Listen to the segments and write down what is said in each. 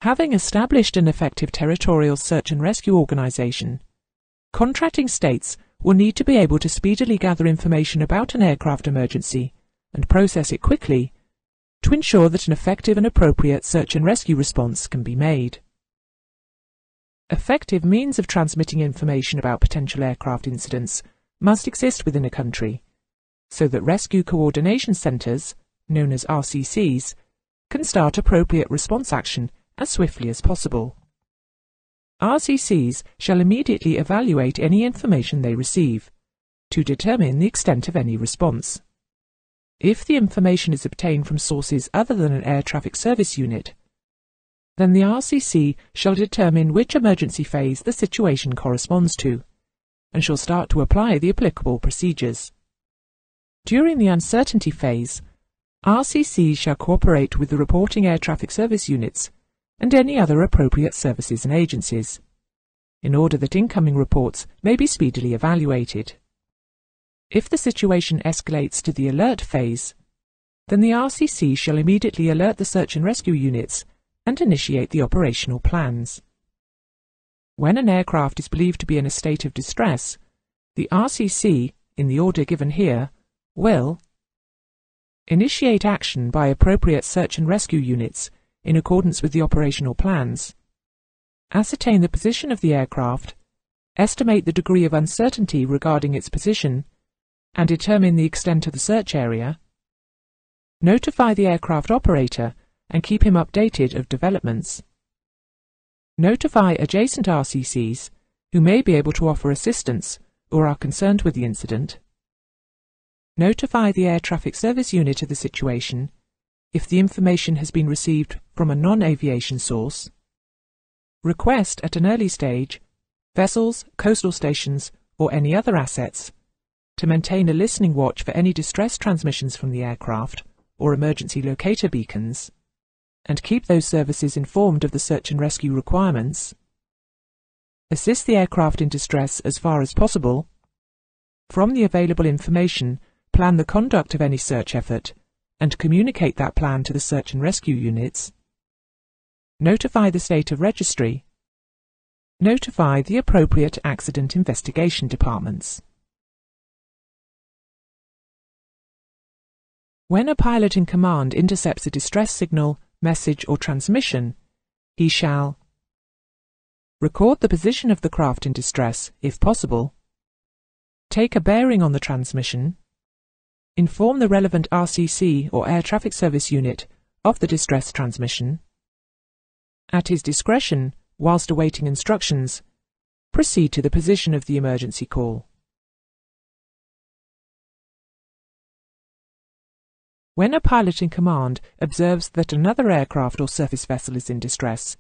Having established an effective territorial search and rescue organisation, contracting states will need to be able to speedily gather information about an aircraft emergency and process it quickly to ensure that an effective and appropriate search and rescue response can be made. Effective means of transmitting information about potential aircraft incidents must exist within a country, so that rescue coordination centres, known as RCCs, can start appropriate response action as swiftly as possible. RCCs shall immediately evaluate any information they receive to determine the extent of any response. If the information is obtained from sources other than an air traffic service unit, then the RCC shall determine which emergency phase the situation corresponds to, and shall start to apply the applicable procedures. During the uncertainty phase, RCCs shall cooperate with the reporting air traffic service units and any other appropriate services and agencies, in order that incoming reports may be speedily evaluated. If the situation escalates to the alert phase, then the RCC shall immediately alert the search and rescue units and initiate the operational plans. When an aircraft is believed to be in a state of distress, the RCC, in the order given here, will initiate action by appropriate search and rescue units in accordance with the operational plans, ascertain the position of the aircraft, estimate the degree of uncertainty regarding its position, and determine the extent of the search area, notify the aircraft operator and keep him updated of developments, notify adjacent RCCs who may be able to offer assistance or are concerned with the incident, notify the air traffic service unit of the situation if the information has been received from a non-aviation source, request at an early stage vessels, coastal stations, or any other assets to maintain a listening watch for any distress transmissions from the aircraft or emergency locator beacons, and keep those services informed of the search and rescue requirements, assist the aircraft in distress as far as possible, from the available information plan the conduct of any search effort, and communicate that plan to the search and rescue units, notify the state of registry, notify the appropriate accident investigation departments. When a pilot in command intercepts a distress signal, message or transmission, he shall record the position of the craft in distress, if possible, take a bearing on the transmission, inform the relevant RCC or air traffic service unit of the distress transmission, at his discretion, whilst awaiting instructions, proceed to the position of the emergency call. When a pilot in command observes that another aircraft or surface vessel is in distress,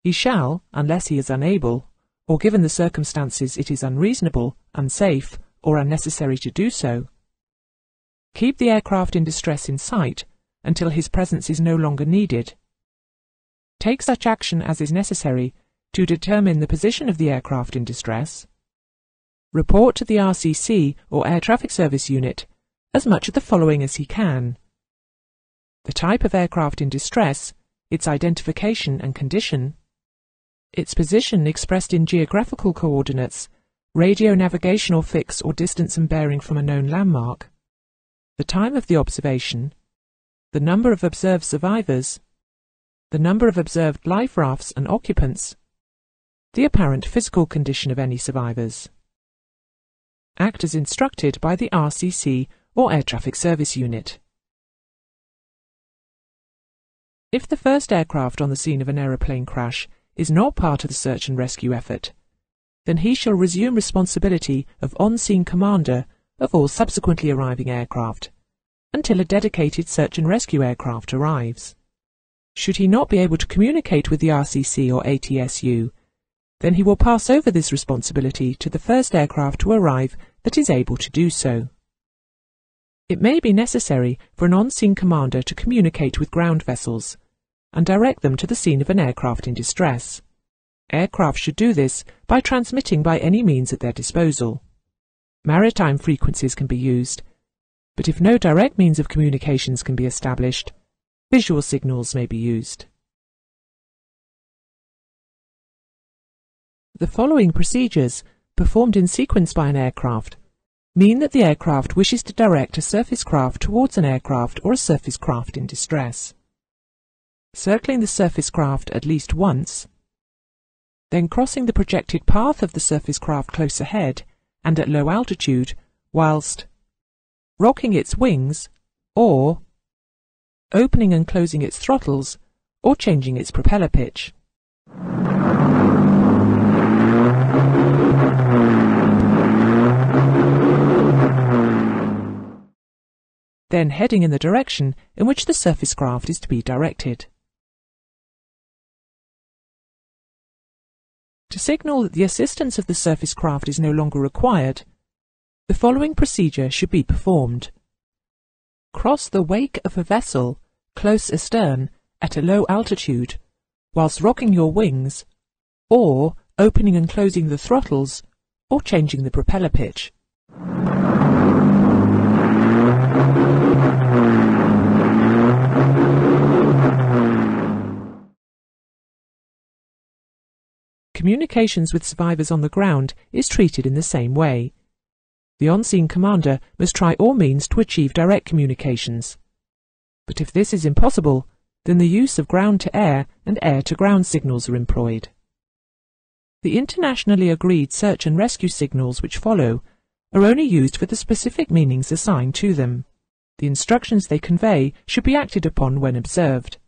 he shall, unless he is unable, or given the circumstances it is unreasonable, unsafe, or unnecessary to do so, keep the aircraft in distress in sight until his presence is no longer needed. Take such action as is necessary to determine the position of the aircraft in distress. Report to the RCC or air traffic service unit as much of the following as he can: the type of aircraft in distress, its identification and condition, its position expressed in geographical coordinates, radio navigational fix or distance and bearing from a known landmark, the time of the observation, the number of observed survivors, the number of observed life rafts and occupants, the apparent physical condition of any survivors. Act as instructed by the RCC or Air Traffic Service Unit. If the first aircraft on the scene of an aeroplane crash is not part of the search and rescue effort, then he shall resume responsibility of on-scene commander of all subsequently arriving aircraft until a dedicated search and rescue aircraft arrives. Should he not be able to communicate with the RCC or ATSU, then he will pass over this responsibility to the first aircraft to arrive that is able to do so. It may be necessary for an on-scene commander to communicate with ground vessels and direct them to the scene of an aircraft in distress. Aircraft should do this by transmitting by any means at their disposal. Maritime frequencies can be used, but if no direct means of communications can be established, visual signals may be used. The following procedures, performed in sequence by an aircraft, mean that the aircraft wishes to direct a surface craft towards an aircraft or a surface craft in distress. Circling the surface craft at least once, then crossing the projected path of the surface craft close ahead and at low altitude, whilst rocking its wings, or opening and closing its throttles, or changing its propeller pitch. Then heading in the direction in which the surface craft is to be directed. To signal that the assistance of the surface craft is no longer required, the following procedure should be performed. Cross the wake of a vessel close astern at a low altitude, whilst rocking your wings, or opening and closing the throttles, or changing the propeller pitch. Communications with survivors on the ground is treated in the same way. The on-scene commander must try all means to achieve direct communications. But if this is impossible, then the use of ground-to-air and air-to-ground signals are employed. The internationally agreed search and rescue signals which follow are only used for the specific meanings assigned to them. The instructions they convey should be acted upon when observed.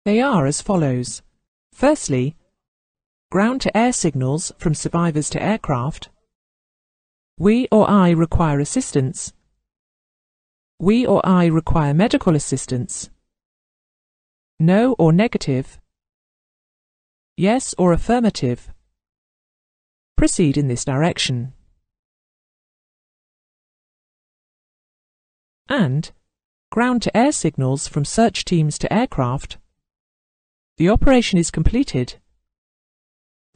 They are as follows. Firstly, ground-to-air signals from survivors to aircraft. We or I require assistance. We or I require medical assistance. No or negative. Yes or affirmative. Proceed in this direction. And ground-to-air signals from search teams to aircraft. The operation is completed.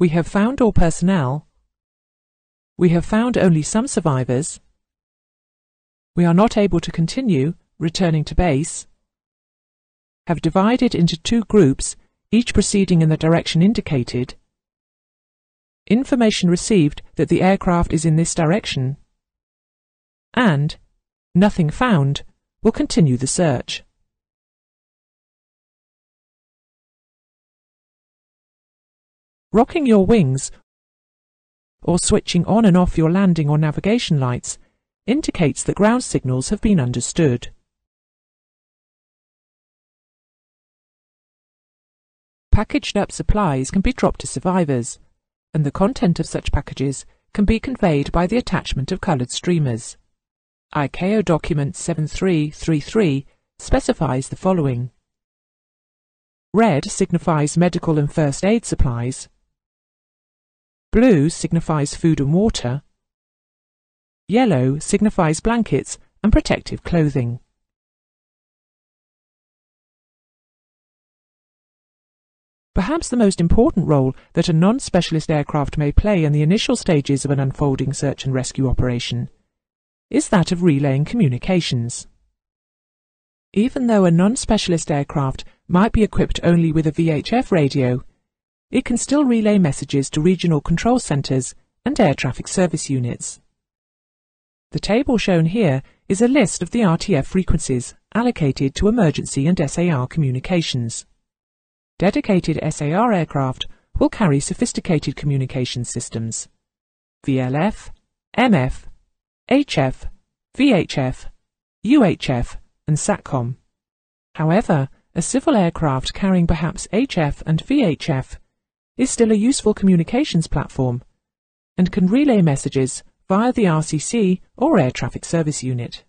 We have found all personnel. We have found only some survivors. We are not able to continue, returning to base. Have divided into 2 groups, each proceeding in the direction indicated. Information received that the aircraft is in this direction. And nothing found will continue the search. Rocking your wings or switching on and off your landing or navigation lights indicates that ground signals have been understood. Packaged up supplies can be dropped to survivors, and the content of such packages can be conveyed by the attachment of coloured streamers. ICAO document 7333 specifies the following. Red signifies medical and first aid supplies. Blue signifies food and water. Yellow signifies blankets and protective clothing. Perhaps the most important role that a non-specialist aircraft may play in the initial stages of an unfolding search and rescue operation is that of relaying communications. Even though a non-specialist aircraft might be equipped only with a VHF radio, it can still relay messages to regional control centres and air traffic service units. The table shown here is a list of the RTF frequencies allocated to emergency and SAR communications. Dedicated SAR aircraft will carry sophisticated communication systems: VLF, MF, HF, VHF, UHF, and SATCOM. However, a civil aircraft carrying perhaps HF and VHF is still a useful communications platform and can relay messages via the RCC or Air Traffic Service Unit.